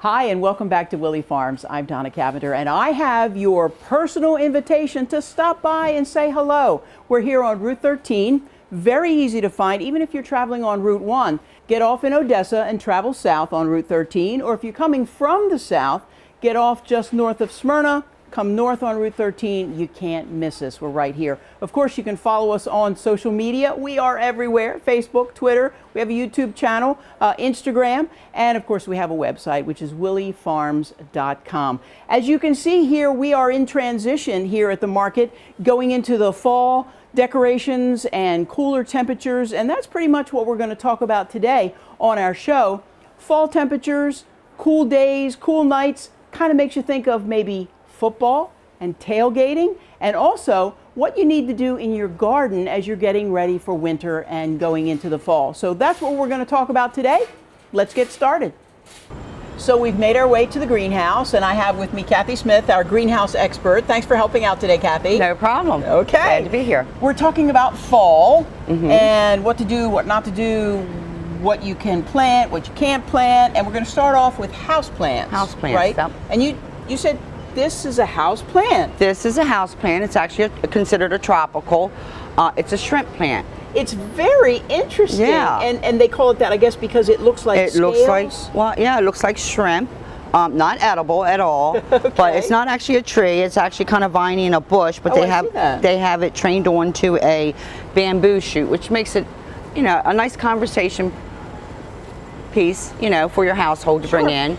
Hi, and welcome back to Willey Farms. I'm Donna Cavender, and I have your personal invitation to stop by and say hello. We're here on Route 13, very easy to find, even if you're traveling on Route 1. Get off in Odessa and travel south on Route 13, or if you're coming from the south, get off just north of Smyrna, come north on Route 13. You can't miss us. We're right here. Of course, you can follow us on social media. We are everywhere: Facebook, Twitter. We have a YouTube channel, Instagram, and of course, we have a website, which is willeyfarms.com. As you can see here, we are in transition here at the market, going into the fall decorations and cooler temperatures, and that's pretty much what we're going to talk about today on our show. Fall temperatures, cool days, cool nights, kind of makes you think of maybe football and tailgating, and also what you need to do in your garden as you're getting ready for winter and going into the fall. So that's what we're going to talk about today. Let's get started. So we've made our way to the greenhouse, and I have with me Kathy Smith, our greenhouse expert. Thanks for helping out today, Kathy. No problem. Okay. Glad to be here. We're talking about fall and what to do, what not to do, what you can plant, what you can't plant, and we're going to start off with houseplants. Houseplants, right? yep. And you said this is a house plant. This is a house plant. It's actually considered a tropical. It's a shrimp plant. It's very interesting. Yeah. And they call it that, I guess, because it looks like scales. Looks like, well, yeah, it looks like shrimp. Not edible at all, Okay. But it's not actually a tree. It's actually kind of viney in a bush, but Oh, they I see that. they have it trained onto a bamboo shoot, which makes it, you know, a nice conversation piece, you know, for your household to bring in.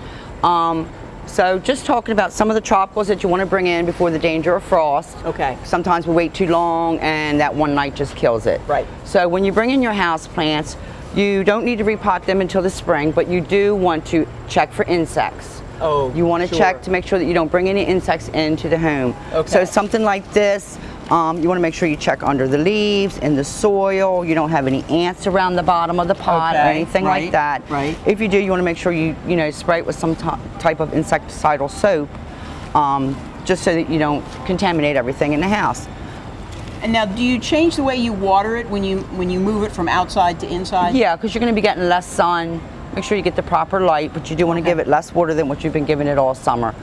So just talking about some of the tropicals that you want to bring in before the danger of frost. Okay. Sometimes we wait too long and that one night just kills it. Right. So when you bring in your house plants, you don't need to repot them until the spring, but you do want to check for insects. Oh, you want to sure. check to make sure that you don't bring any insects into the home. Okay. So something like this, you want to make sure you check under the leaves, in the soil. You don't have any ants around the bottom of the pot or Okay, anything right, like that. right. If you do, you want to make sure you spray it with some type of insecticidal soap, just so that you don't contaminate everything in the house. And now, do you change the way you water it when you move it from outside to inside? Yeah, because you're going to be getting less sun. Make sure you get the proper light, but you do want to give it less water than what you've been giving it all summer.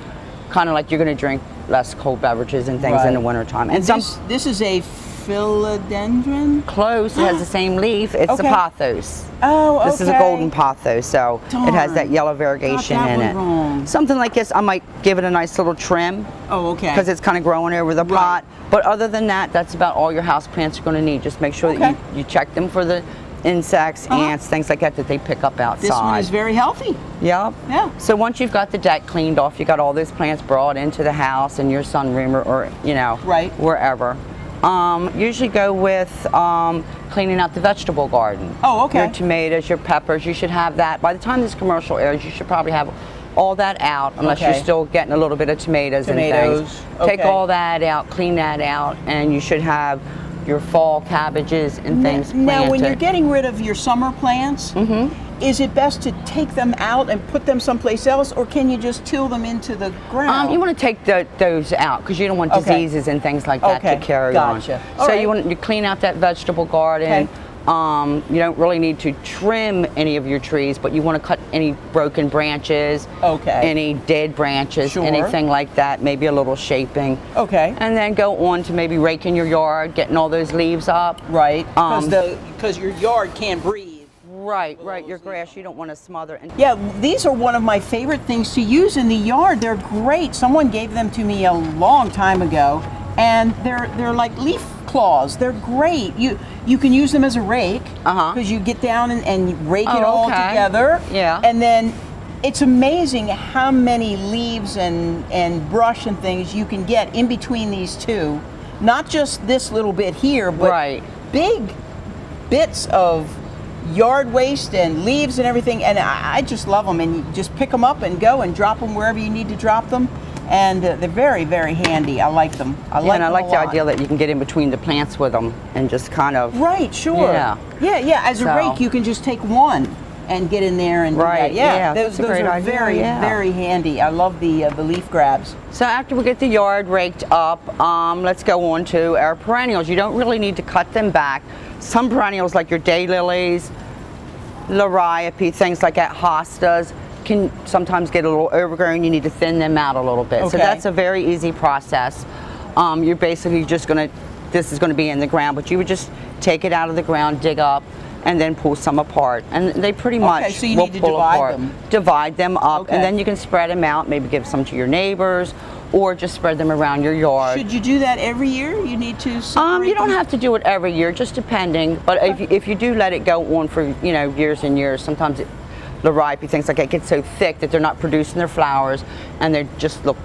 Kind of like you're going to drink less cold beverages and things in the wintertime. And this is a philodendron? Close, it has the same leaf. It's Okay. a pothos. Oh, okay. This is a golden pothos, so it has that yellow variegation Got that in one it. wrong. Something like this, I might give it a nice little trim. Oh, okay. Because it's kind of growing over the pot. But other than that, that's about all your house plants are going to need. Just make sure that you check them for the insects, ants, things like that they pick up outside. This one is very healthy. Yep. Yeah. So once you've got the deck cleaned off, you got all those plants brought into the house and your sunroom or wherever. Usually go with cleaning out the vegetable garden. Oh, okay. Your tomatoes, your peppers, you should have that. By the time this commercial airs, you should probably have all that out, unless you're still getting a little bit of tomatoes and things. Okay. Take all that out, clean that out, and you should have your fall cabbages and things planted. Now, when you're getting rid of your summer plants, is it best to take them out and put them someplace else, or can you just till them into the ground? You want to take those out because you don't want diseases and things like that to carry on. All so right. you clean out that vegetable garden. You don't really need to trim any of your trees, but you want to cut any broken branches, any dead branches, anything like that, maybe a little shaping. Okay. And then go on to maybe raking your yard, getting all those leaves up. Right, because your yard can't breathe. Right, your grass, you don't want to smother. Yeah, these are one of my favorite things to use in the yard. They're great. Someone gave them to me a long time ago, and they're like leaf claws. They're great. You can use them as a rake because you get down and rake it all together. Yeah. And then it's amazing how many leaves and brush and things you can get in between these two. Not just this little bit here, but big bits of yard waste and leaves and everything, and I just love them. And you just pick them up and go and drop them wherever you need to drop them. And they're very, very handy. I like them. I like the idea that you can get in between the plants with them and just kind of. Right, sure. Yeah. As a rake, you can just take one and get in there and do that. Yeah, those are very, very handy. I love the leaf grabs. So after we get the yard raked up, let's go on to our perennials. You don't really need to cut them back. Some perennials, like your daylilies, liriope, things like that, hostas, can sometimes get a little overgrown. You need to thin them out a little bit. Okay. So that's a very easy process. You're basically just this is gonna be in the ground, but you would just take it out of the ground, dig up, and then pull some apart. And they pretty much so you will need to pull divide apart. them. Divide them up, Okay. and then you can spread them out, maybe give some to your neighbors, or just spread them around your yard. Should you do that every year? You need to separate You don't them? have to do it every year, just depending. But if you do let it go on for years and years, sometimes the ripey things like that get so thick that they're not producing their flowers, and they just look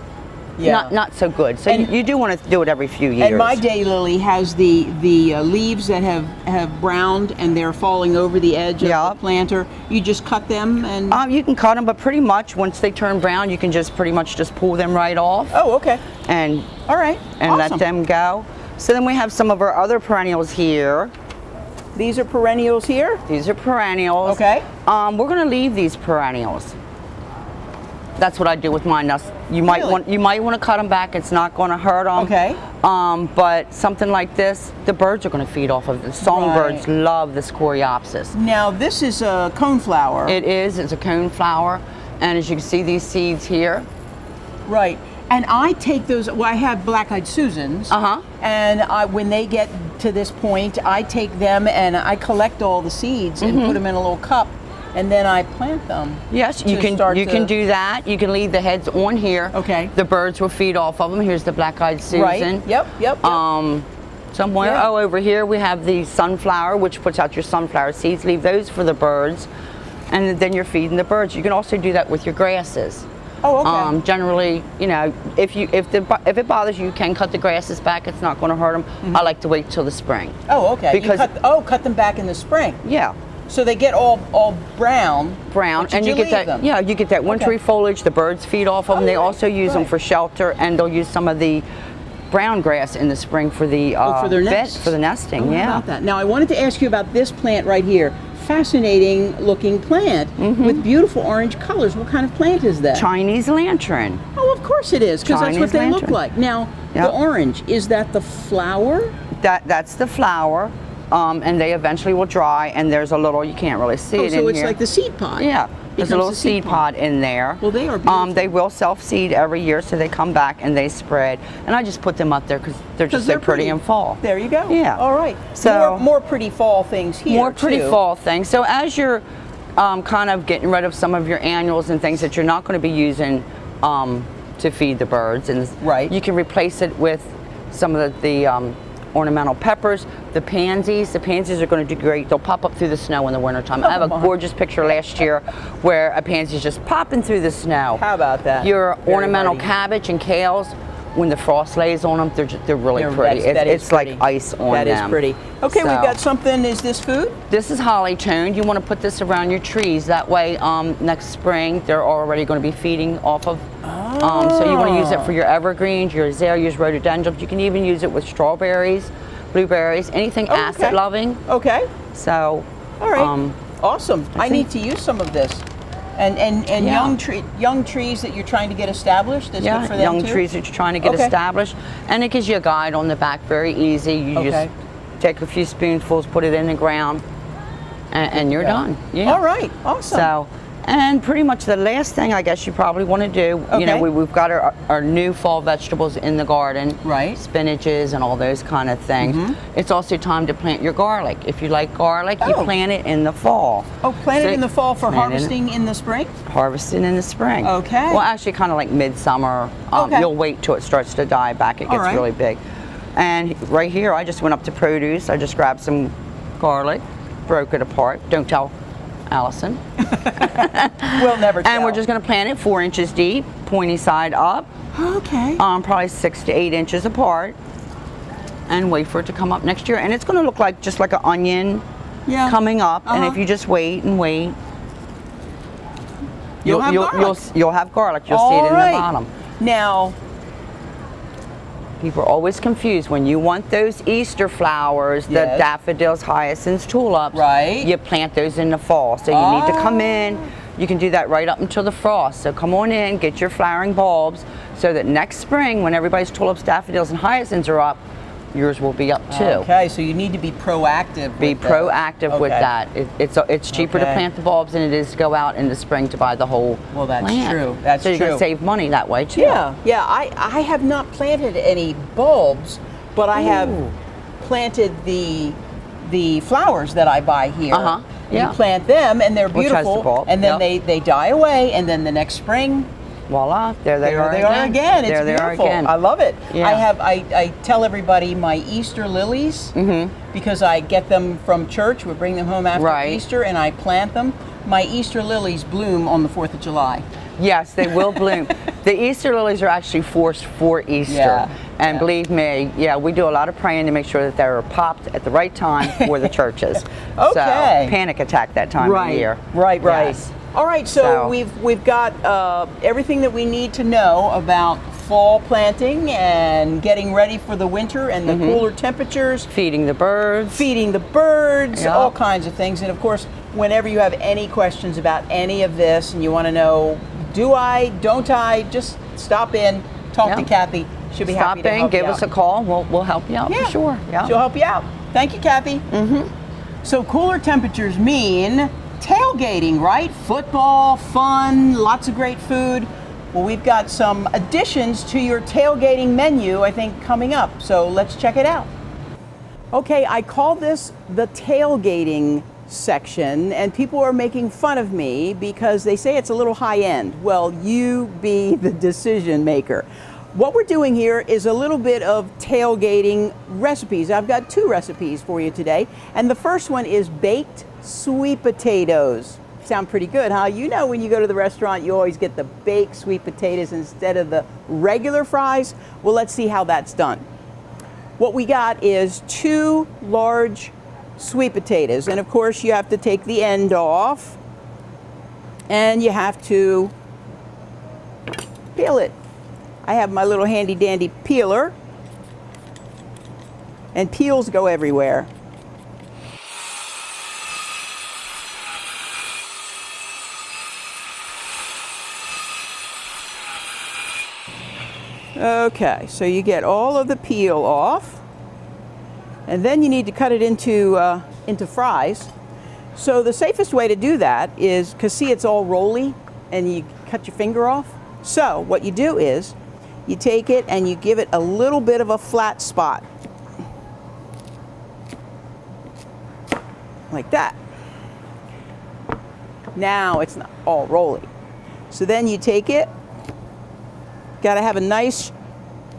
not so good. So you do want to do it every few years. And my daylily has the leaves that have browned and they're falling over the edge of the planter. You just cut them and. You can cut them, but pretty much once they turn brown, you can just pretty much just pull them right off. Oh, okay. And all right. And let them go. So then we have some of our other perennials here. These are perennials here? These are perennials. Okay. We're going to leave these perennials. That's what I do with mine. You might want to cut them back. It's not going to hurt them. Okay. But something like this, the birds are going to feed off of it. The songbirds love this coreopsis. Now this is a coneflower. It is. It's a coneflower, and as you can see, these seeds here. Right. And I take those. Well, I have black-eyed Susans. And when they get to this point, I take them and I collect all the seeds and put them in a little cup. And then I plant them. Yes, you can do that. You can leave the heads on here. Okay. The birds will feed off of them. Here's the black-eyed Susan. Right. Yep. Somewhere. Yeah. Oh, over here we have the sunflower, which puts out your sunflower seeds. Leave those for the birds, and then you're feeding the birds. You can also do that with your grasses. Oh, okay. Generally, if it bothers you, you can cut the grasses back. It's not going to hurt them. I like to wait till the spring. Oh, okay. Because cut them back in the spring. Yeah. So they get all brown. And you get that. Them? Yeah, you get that wintry foliage. The birds feed off of them. They also use them for shelter, and they'll use some of the brown grass in the spring for the for their nests. for the nesting. How about that? Now I wanted to ask you about this plant right here. Fascinating looking plant with beautiful orange colors. What kind of plant is that? Chinese lantern. Oh, of course it is, because that's what they look lantern. like. Now the orange, is that the flower? That's the flower. And they eventually will dry, and there's a little, you can't really see it in here. So it's like the seed pod. Yeah, there's a little seed pod in there. Well, they are beautiful. They will self-seed every year, so they come back and they spread. And I just put them up there because they're just so pretty in fall. There you go. Yeah. All right. So more pretty fall things here. More pretty fall things. So as you're kind of getting rid of some of your annuals and things that you're not going to be using to feed the birds, and you can replace it with some of the ornamental peppers, the pansies. The pansies are going to do great. They'll pop up through the snow in the wintertime. I have a gorgeous picture last year where a pansy is just popping through the snow. How about that? Your ornamental cabbage and kales, when the frost lays on them, they're really pretty. It's like ice on them. That is pretty. Okay, we've got something. Is this food? This is holly toned. You want to put this around your trees. That way, next spring, they're already going to be feeding off of. So you want to use it for your evergreens, your azaleas, rhododendrons. You can even use it with strawberries, blueberries, anything acid loving. Okay. So. All right. Awesome. I need to use some of this. And young trees that you're trying to get established is good for them young trees that you're trying to get established. And it gives you a guide on the back, very easy. You just take a few spoonfuls, put it in the ground, and you're done. Yeah. All right, awesome. So, and pretty much the last thing I guess you probably want to do, we've got our new fall vegetables in the garden. Right. Spinaches and all those kind of things. It's also time to plant your garlic. If you like garlic, you plant it in the fall. Oh, plant it in the fall for harvesting in the spring? Harvesting in the spring. Okay. Well, actually kind of like midsummer. You'll wait till it starts to die back. It gets really big. And right here, I just went up to produce. I just grabbed some garlic, broke it apart. Don't tell Allison. We'll never tell. And we're just going to plant it 4 inches deep, pointy side up. Okay. Probably 6 to 8 inches apart, and wait for it to come up next year. And it's going to look like just like an onion coming up. And if you just wait and wait, you'll have garlic. You'll have garlic. You'll see it in the bottom. Now, people are always confused when you want those Easter flowers, the daffodils, hyacinths, tulips. Right. You plant those in the fall. So you need to come in. You can do that right up until the frost. So come on in, get your flowering bulbs, so that next spring, when everybody's tulips, daffodils, and hyacinths are up, yours will be up too. Okay, so you need to be proactive. Be with those. proactive with Okay. that. It's cheaper to Okay. plant the bulbs than it is to go out in the spring to buy the whole Well, that's plant. true. That's so you're going true. to save money that way too. Yeah, yeah. I have not planted any bulbs, but I have Ooh. planted the flowers that I buy here. Uh-huh, yeah. You plant them and they're Which has the beautiful, bulb, and then yep. they die away, and then the next spring Voila, there they are again. It's there they beautiful. are again. I love it. Yeah. I tell everybody my Easter lilies because I get them from church. We bring them home after Right. Easter, and I plant them. My Easter lilies bloom on the 4th of July. Yes, they will bloom. The Easter lilies are actually forced for Easter. Yeah, And yeah. believe me, yeah, we do a lot of praying to make sure that they're popped at the right time for the churches. Okay. So, panic attack that time of the year. Right. Yes. All right, so we've got everything that we need to know about fall planting and getting ready for the winter and the cooler temperatures, Feeding the birds. feeding the birds, Yeah. all kinds of things. And of course, whenever you have any questions about any of this and you want to know, do I, don't I, just stop in, talk to Yeah. Kathy. She'll be happy to Stop in, help give you us out. a call. We'll help you out for sure. Yeah. She'll help you out. Thank you, Kathy. So cooler temperatures mean tailgating, right? Football, fun, lots of great food. Well, we've got some additions to your tailgating menu, I think, coming up. So let's check it out. Okay, I call this the tailgating section, and people are making fun of me because they say it's a little high end. Well, you be the decision maker. What we're doing here is a little bit of tailgating recipes. I've got 2 recipes for you today, and the first one is baked sweet potatoes. Sound pretty good, huh? You know, when you go to the restaurant, you always get the baked sweet potatoes instead of the regular fries. Well, let's see how that's done. What we got is 2 large sweet potatoes, and of course you have to take the end off and you have to peel it. I have my little handy dandy peeler, and peels go everywhere. Okay, so you get all of the peel off, and then you need to cut it into fries. So the safest way to do that is, because see, it's all rolly and you cut your finger off. So what you do is you take it and you give it a little bit of a flat spot, like that. Now it's not all rolly. So then you take it, got to have a nice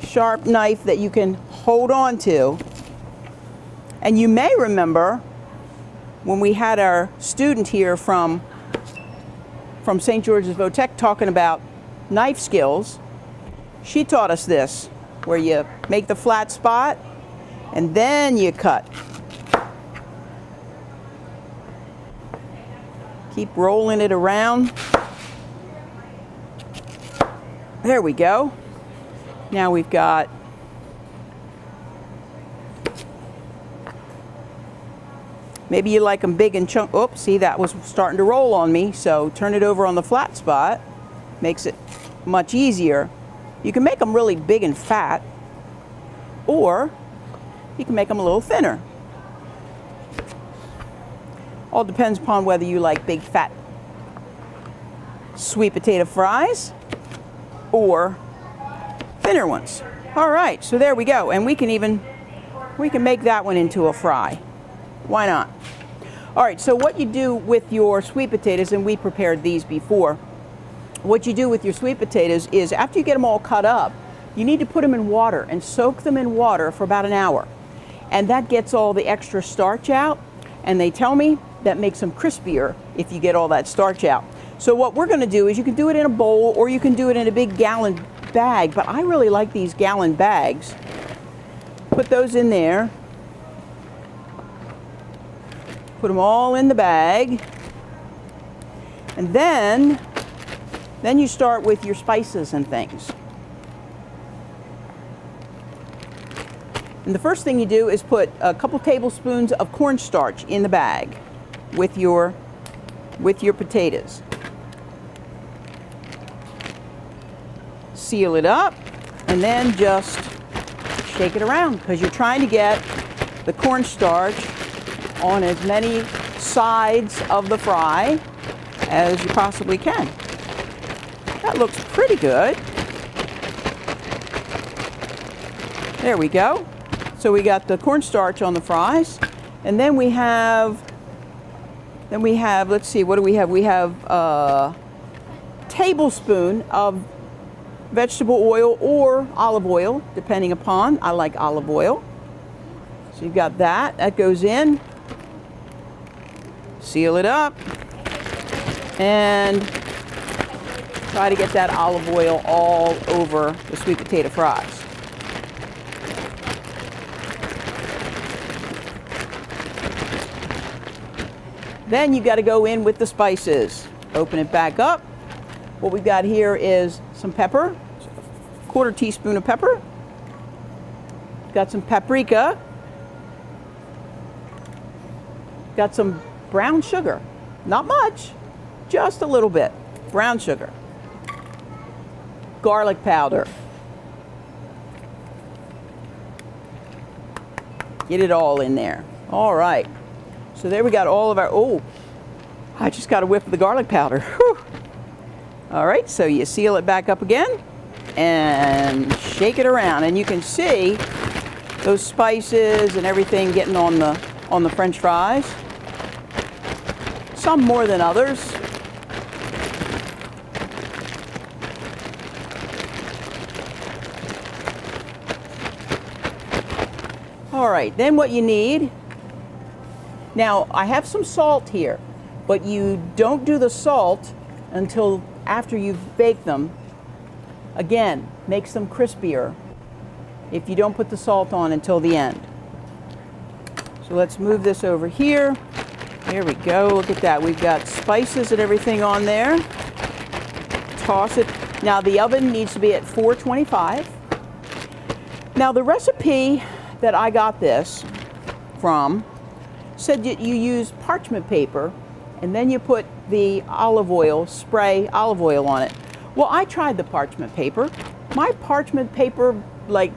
sharp knife that you can hold on to. And you may remember when we had our student here from St. George's Votech talking about knife skills, she taught us this, where you make the flat spot and then you cut. Keep rolling it around. There we go. Now we've got maybe you like them big and chunk. Oops, see, that was starting to roll on me. So turn it over on the flat spot. Makes it much easier. You can make them really big and fat, or you can make them a little thinner. All depends upon whether you like big fat sweet potato fries or thinner ones. All right, so there we go. And we can make that one into a fry. Why not? All right, so what you do with your sweet potatoes, and we prepared these before, what you do with your sweet potatoes is after you get them all cut up, you need to put them in water and soak them in water for about an hour. And that gets all the extra starch out, and they tell me that makes them crispier if you get all that starch out. So what we're going to do is you can do it in a bowl or you can do it in a big gallon bag, but I really like these gallon bags. Put those in there. Put them all in the bag. And then you start with your spices and things. And the first thing you do is put a couple tablespoons of cornstarch in the bag with your potatoes. Seal it up and then just shake it around because you're trying to get the cornstarch on as many sides of the fry as you possibly can. That looks pretty good. There we go. So we got the cornstarch on the fries, and then we have, let's see, what do we have? We have a tablespoon of vegetable oil or olive oil, depending upon. I like olive oil. So you've got that. That goes in. Seal it up. And try to get that olive oil all over the sweet potato fries. Then you got to go in with the spices. Open it back up. What we've got here is some pepper, 1/4 teaspoon of pepper. Got some paprika. Got some brown sugar. Not much, just a little bit. Brown sugar. Garlic powder. Get it all in there. All right. So there we got all of our, oh, I just got a whiff of the garlic powder. Whew. All right, so you seal it back up again and shake it around. And you can see those spices and everything getting on the French fries. Some more than others. All right, then what you need, now I have some salt here, but you don't do the salt until after you've baked them. Again, makes them crispier if you don't put the salt on until the end. So let's move this over here. There we go, look at that. We've got spices and everything on there. Toss it. Now the oven needs to be at 425. Now the recipe that I got this from said that you use parchment paper and then you put the olive oil, spray olive oil on it. Well, I tried the parchment paper. My parchment paper like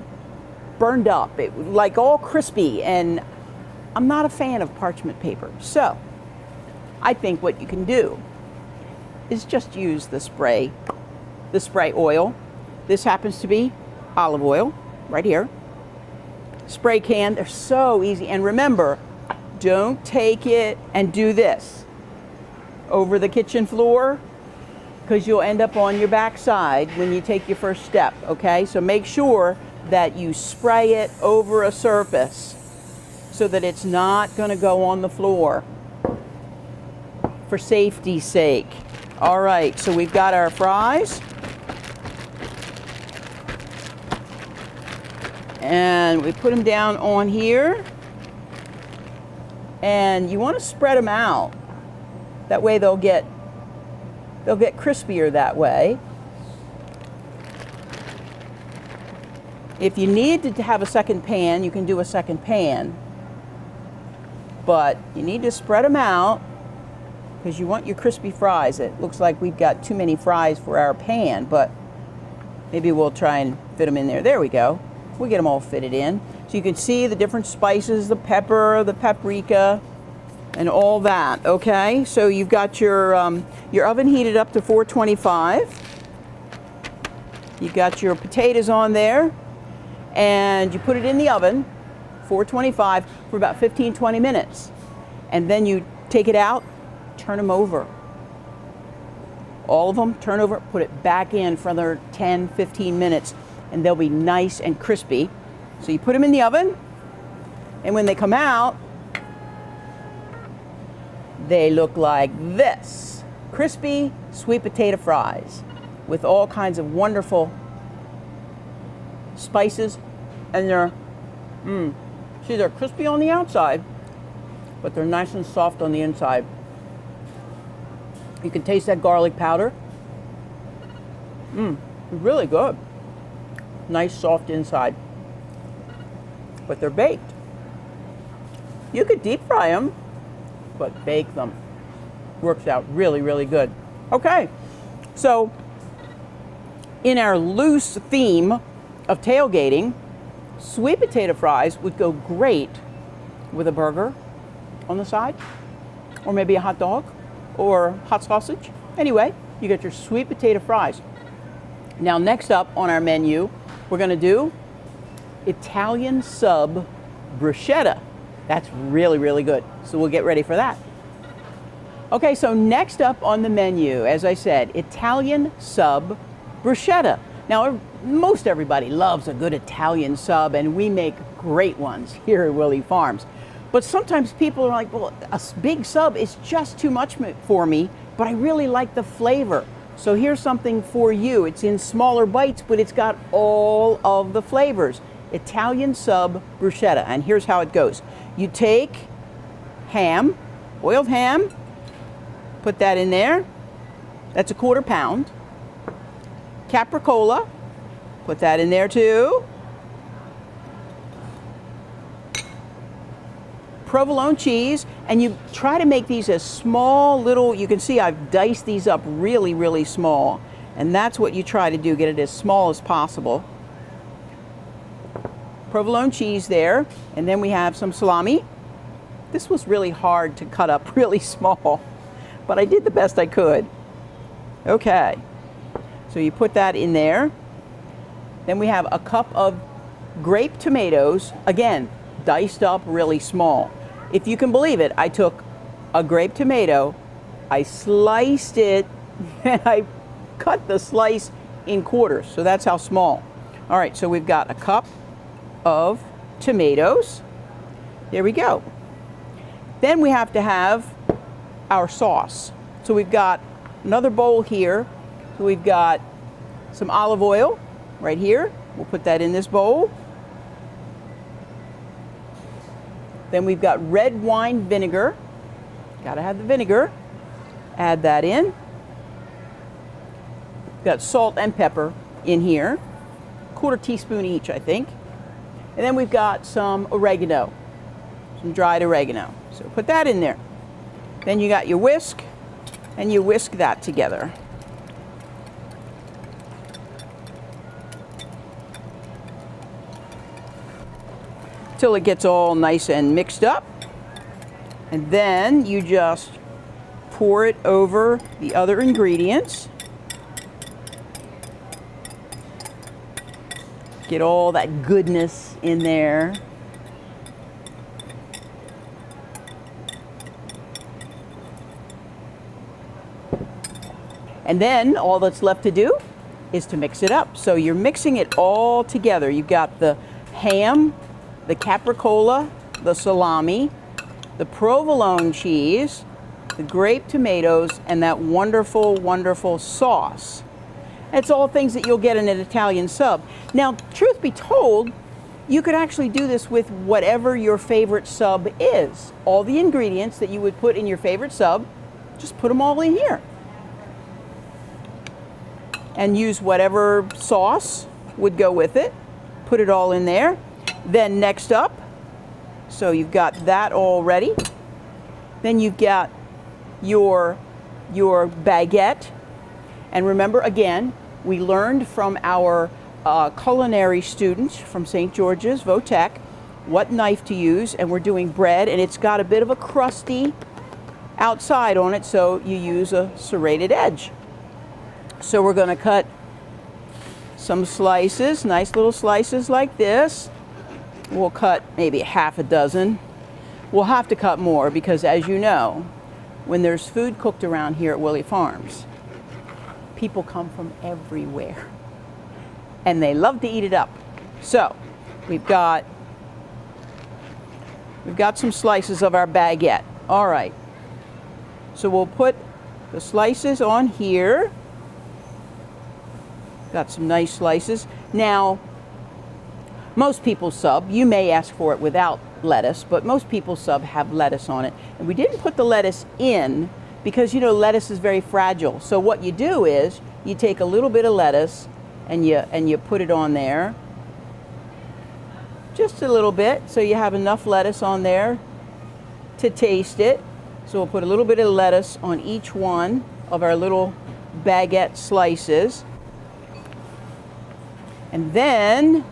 burned up, it like all crispy, and I'm not a fan of parchment paper. So I think what you can do is just use the spray oil. This happens to be olive oil right here. Spray can, they're so easy. And remember, don't take it and do this over the kitchen floor because you'll end up on your backside when you take your first step, okay? So make sure that you spray it over a surface so that it's not gonna go on the floor for safety's sake. All right, so we've got our fries. And we put them down on here. And you want to spread them out. That way they'll get crispier that way. If you need to have a second pan, you can do a second pan. But you need to spread them out because you want your crispy fries. It looks like we've got too many fries for our pan, but maybe we'll try and fit them in there. There we go. We'll get them all fitted in. So you can see the different spices, the pepper, the paprika, and all that, okay? So you've got your oven heated up to 425. You've got your potatoes on there, and you put it in the oven, 425, for about 15-20 minutes. And then you take it out, turn them over. All of them, turn over, put it back in for another 10-15 minutes, and they'll be nice and crispy. So you put them in the oven, and when they come out, they look like this. Crispy sweet potato fries with all kinds of wonderful spices, and they're, see, they're crispy on the outside, but they're nice and soft on the inside. You can taste that garlic powder. Really good. Nice soft inside. But they're baked. You could deep fry them, but bake them. Works out really, really good. Okay, so in our loose theme of tailgating, Sweet potato fries would go great with a burger on the side, or maybe a hot dog, or hot sausage. Anyway, you get your sweet potato fries. Now, next up on our menu, we're going to do Italian sub bruschetta. That's really, really good. So we'll get ready for that. Okay, so next up on the menu, as I said, Italian sub bruschetta. Now, most everybody loves a good Italian sub, and we make great ones here at Willey Farms. But sometimes people are like, well, a big sub is just too much for me, but I really like the flavor. So here's something for you. It's in smaller bites, but it's got all of the flavors. Italian sub bruschetta, and here's how it goes. You take ham, boiled ham, put that in there. That's a 1/4 pound. Capricola, put that in there too. Provolone cheese, and you try to make these as small little, you can see I've diced these up really, really small, and that's what you try to do, get it as small as possible. Provolone cheese there, and then we have some salami. This was really hard to cut up really small, but I did the best I could. Okay, so you put that in there. Then we have a cup of grape tomatoes, again, diced up really small. If you can believe it, I took a grape tomato, I sliced it, and I cut the slice in quarters, so that's how small. All right, so we've got a cup of tomatoes. There we go. Then we have to have our sauce. So we've got another bowl here. So we've got some olive oil right here. We'll put that in this bowl. Then we've got red wine vinegar. Gotta have the vinegar. Add that in. We've got salt and pepper in here. 1/4 teaspoon each, I think. And then we've got some oregano, some dried oregano. So put that in there. Then you got your whisk, and you whisk that together. Till it gets all nice and mixed up. And then you just pour it over the other ingredients. Get all that goodness in there. And then all that's left to do is to mix it up. So you're mixing it all together. You've got the ham, the capricola, the salami, the provolone cheese, the grape tomatoes, and that wonderful, wonderful sauce. It's all things that you'll get in an Italian sub. Now, truth be told, you could actually do this with whatever your favorite sub is. All the ingredients that you would put in your favorite sub, just put them all in here. And use whatever sauce would go with it. Put it all in there. Then next up, so you've got that all ready. Then you've got your baguette. And remember, again, we learned from our culinary students from St. George's, Votech, what knife to use, and we're doing bread, and it's got a bit of a crusty outside on it, so you use a serrated edge. So we're going to cut some slices, nice little slices like this. We'll cut maybe half a dozen. We'll have to cut more because, as you know, when there's food cooked around here at Willey Farms, people come from everywhere and they love to eat it up. So we've got some slices of our baguette. All right, so we'll put the slices on here. Got some nice slices. Now, most people's sub, you may ask for it without lettuce, but most people's sub have lettuce on it. And we didn't put the lettuce in because, you know, lettuce is very fragile. So what you do is you take a little bit of lettuce and you put it on there. Just a little bit, so you have enough lettuce on there to taste it. So we'll put a little bit of lettuce on each one of our little baguette slices. And then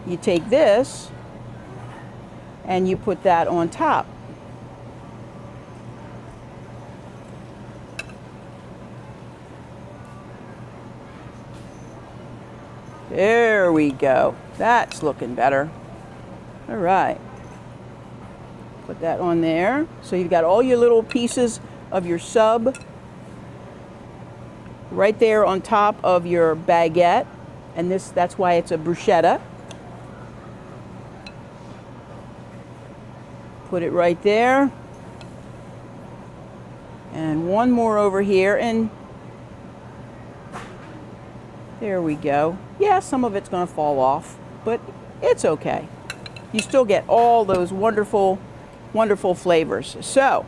you take this and you put that on top. There we go. That's looking better. All right. Put that on there. So you've got all your little pieces of your sub right there on top of your baguette. And that's why it's a bruschetta. Put it right there. And one more over here, and there we go. Yeah, some of it's going to fall off, but it's okay. You still get all those wonderful, wonderful flavors. So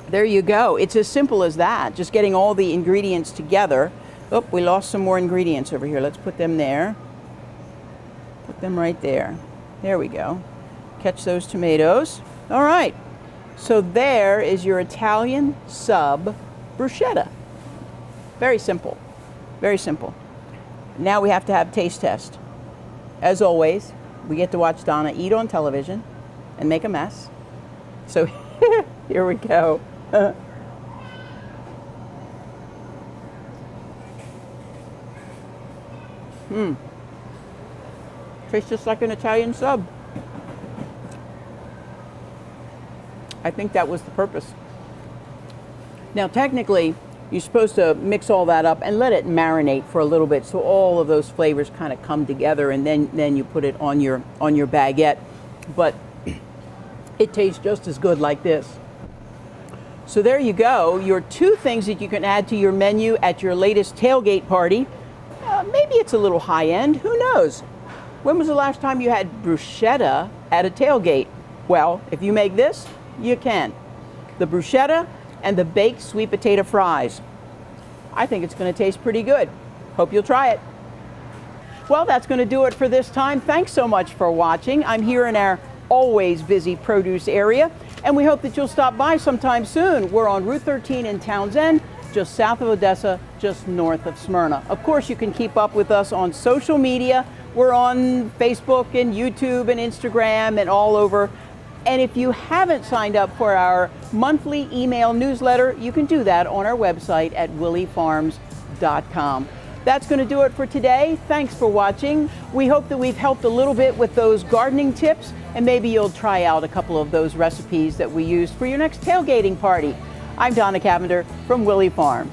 there you go. It's as simple as that, just getting all the ingredients together. Oh, we lost some more ingredients over here. Let's put them there. Put them right there. There we go. Catch those tomatoes. All right. So there is your Italian sub bruschetta. Very simple. Very simple. Now we have to have taste test. As always, we get to watch Donna eat on television and make a mess. So here we go. Tastes just like an Italian sub. I think that was the purpose. Now technically, you're supposed to mix all that up and let it marinate for a little bit so all of those flavors kind of come together, and then you put it on your baguette. But it tastes just as good like this. So there you go, your two things that you can add to your menu at your latest tailgate party. Maybe it's a little high end, who knows? When was the last time you had bruschetta at a tailgate? Well, if you make this, you can. The bruschetta and the baked sweet potato fries. I think it's going to taste pretty good. Hope you'll try it. Well, that's going to do it for this time. Thanks so much for watching. I'm here in our always busy produce area, and we hope that you'll stop by sometime soon. We're on Route 13 in Townsend, just south of Odessa, just north of Smyrna. Of course, you can keep up with us on social media. We're on Facebook and YouTube and Instagram and all over. And if you haven't signed up for our monthly email newsletter, you can do that on our website at willeyfarms.com. That's going to do it for today. Thanks for watching. We hope that we've helped a little bit with those gardening tips, and maybe you'll try out a couple of those recipes that we used for your next tailgating party. I'm Donna Cavender from Willey Farms.